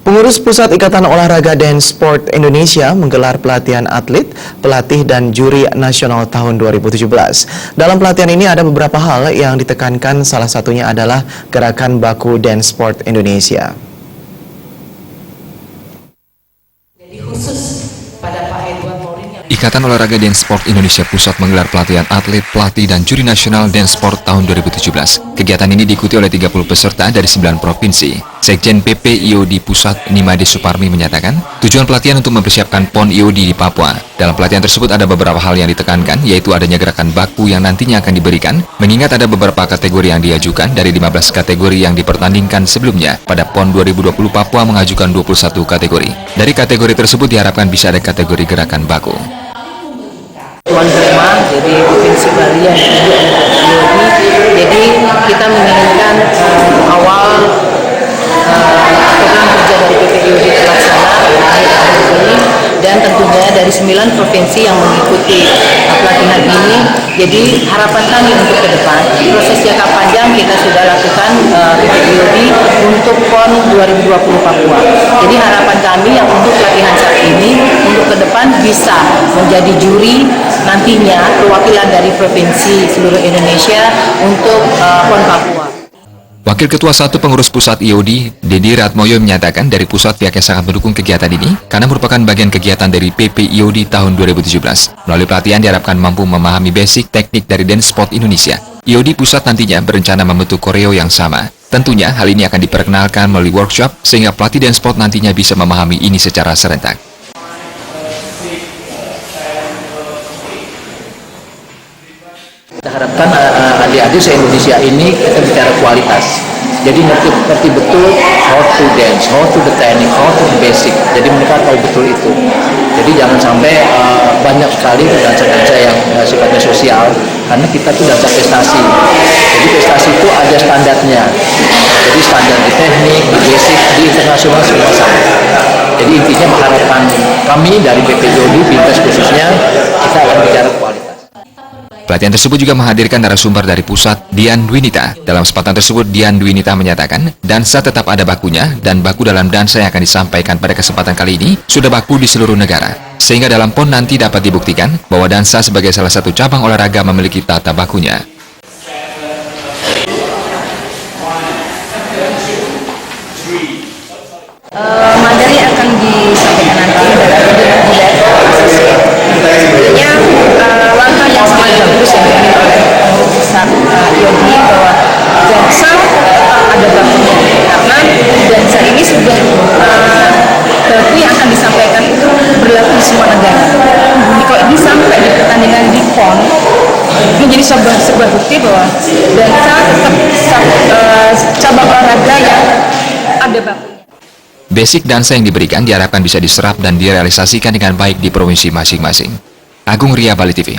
Pengurus Pusat Ikatan Olahraga dan Sport Indonesia menggelar pelatihan atlet, pelatih, dan juri nasional tahun 2017. Dalam pelatihan ini ada beberapa hal yang ditekankan, salah satunya adalah Gerakan Baku dan Sport Indonesia. Ikatan Olahraga dan Sport Indonesia Pusat menggelar pelatihan atlet, pelatih, dan juri nasional dan sport tahun 2017. Kegiatan ini diikuti oleh 30 peserta dari 9 provinsi. Sekjen PP IOD Pusat Nimade Suparmi menyatakan, tujuan pelatihan untuk mempersiapkan PON IOD di Papua. Dalam pelatihan tersebut ada beberapa hal yang ditekankan, yaitu adanya gerakan baku yang nantinya akan diberikan, mengingat ada beberapa kategori yang diajukan dari 15 kategori yang dipertandingkan sebelumnya. Pada PON 2020 Papua mengajukan 21 kategori. Dari kategori tersebut diharapkan bisa ada kategori gerakan baku. Tuan rumah, jadi Provinsi Bali yang jadi kita menginginkan awal program kerja dari PPIOD terlaksana akhir ini, dan tentunya dari 9 provinsi yang mengikuti pelatihan ini. Jadi harapan kami untuk ke depan, proses jangka panjang kita sudah lakukan PPIOD untuk PON 2020 Papua. Jadi harapan kami yang untuk pelatihan saat ini, untuk ke depan bisa menjadi juri nantinya perwakilan dari provinsi seluruh Indonesia untuk PON Papua. Wakil Ketua 1 Pengurus Pusat IOD, Dedi Ratmoyo menyatakan dari pusat pihaknya sangat mendukung kegiatan ini karena merupakan bagian kegiatan dari PP IOD tahun 2017. Melalui pelatihan diharapkan mampu memahami basic teknik dari dance sport Indonesia. IOD Pusat nantinya berencana membentuk koreo yang sama. Tentunya hal ini akan diperkenalkan melalui workshop sehingga pelatih dance sport nantinya bisa memahami ini secara serentak. Kita harapkan adik-adik se-Indonesia ini kita bicara kualitas. Jadi ngerti betul how to dance, how to the technique, how to the basic. Jadi mereka tahu betul itu. Jadi jangan sampai banyak sekali dansa-dansa yang sifatnya sosial, karena kita tuh dansa prestasi. Jadi prestasi itu ada standarnya. Jadi standar di teknik, di basic, di internasional semua sama. Jadi intinya harapan kami dari PPIOD, Bintas khususnya, kita akan bicara kualitas. Pelatihan tersebut juga menghadirkan narasumber dari pusat, Dian Dwinita. Dalam kesempatan tersebut, Dian Dwinita menyatakan, dansa tetap ada bakunya, dan baku dalam dansa yang akan disampaikan pada kesempatan kali ini sudah baku di seluruh negara. Sehingga dalam PON nanti dapat dibuktikan bahwa dansa sebagai salah satu cabang olahraga memiliki tata bakunya. Materi akan disampaikan nanti di level asosiasi. Sebenarnya langkah yang sangat bagus yang diambil oleh pengurus pusat IOD bahwa dansa ada bakunya, karena dansa ini sudah baku yang akan disampaikan itu berlaku di semua negara. Jadi kalau ini sampai di pertandingan di PON, menjadi sebuah bukti bahwa dansa tetap cabang olahraga yang ada bakunya. Basic dansa yang diberikan diharapkan bisa diserap dan direalisasikan dengan baik di provinsi masing-masing. Agung Ria, Bali TV.